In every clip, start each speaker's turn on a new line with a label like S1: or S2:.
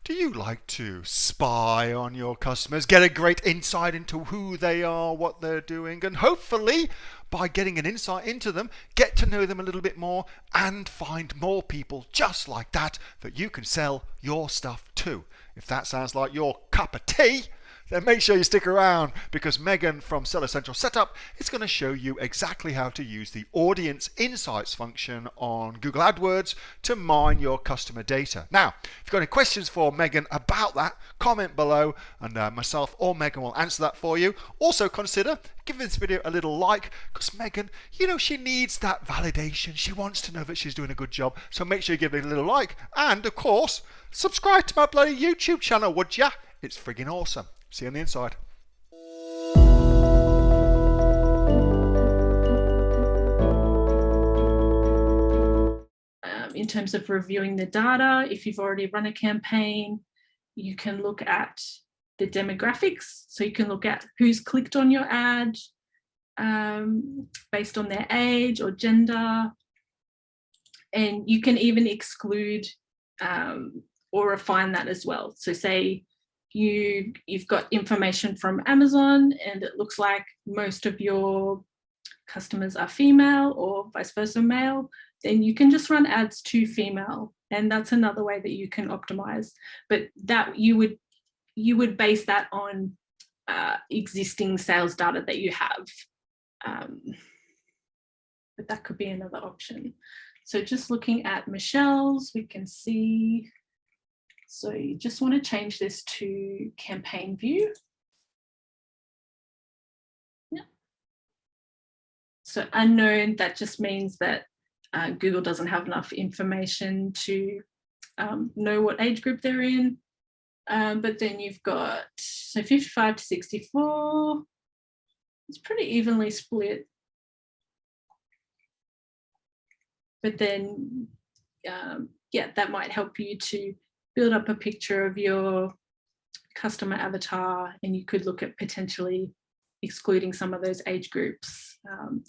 S1: Do you like to spy on your customers, get a great insight into who they are, what they're doing, and hopefully, by getting an insight into them, get to know them a little bit more and find more people just like that you can sell your stuff to? If that sounds like your cup of tea, then make sure you stick around, because Megan from Seller Central Setup is going to show you exactly how to use the Audience Insights function on Google AdWords to mine your customer data. Now, if you've got any questions for Megan about that, comment below and myself or Megan will answer that for you. Also consider giving this video a little like, because Megan, she needs that validation. She wants to know that she's doing a good job. So make sure you give it a little like. And of course, subscribe to my bloody YouTube channel, would ya? It's friggin' awesome. See you on the inside.
S2: In terms of reviewing the data, if you've already run a campaign, you can look at the demographics. So you can look at who's clicked on your ad based on their age or gender. And you can even exclude or refine that as well. So say you've got information from Amazon and it looks like most of your customers are female or vice versa male, then you can just run ads to female, and that's another way that you can optimize. But that you would base that on existing sales data that you have, but that could be another option. So just looking at Michelle's, we can see. So you just want to change this to campaign view. Yeah. So unknown, that just means that Google doesn't have enough information to know what age group they're in. But then you've got, so 55 to 64, it's pretty evenly split. But then, yeah, that might help you to build up a picture of your customer avatar, and you could look at potentially excluding some of those age groups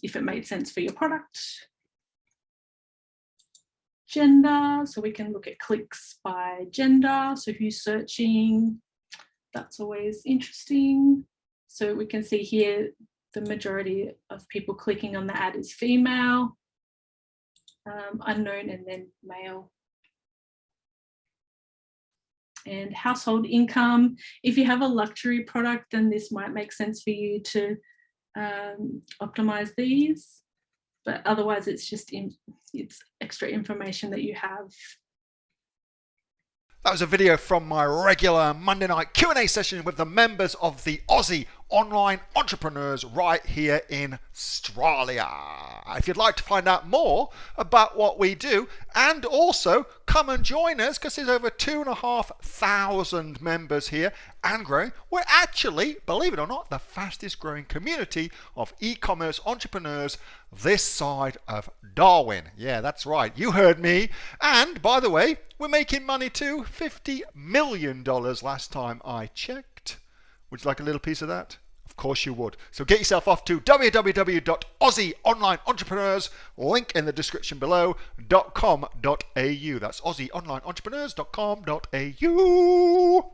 S2: if it made sense for your product. Gender, so we can look at clicks by gender. So if you're searching, that's always interesting. So we can see here the majority of people clicking on the ad is female, unknown, and then male. And household income, if you have a luxury product, then this might make sense for you to optimize these, but otherwise it's just it's extra information that you have.
S1: That was a video from my regular Monday night Q&A session with the members of the Aussie Online Entrepreneurs right here in Australia. If you'd like to find out more about what we do, and also come and join us, because there's over 2,500 members here and growing. We're actually, believe it or not, the fastest growing community of e-commerce entrepreneurs this side of Darwin. Yeah, that's right. You heard me. And by the way, we're making money too. $50 million last time I checked. Would you like a little piece of that? Of course you would. So get yourself off to www.AussieOnlineEntrepreneurs, link in the description below, .com.au. That's AussieOnlineEntrepreneurs.com.au.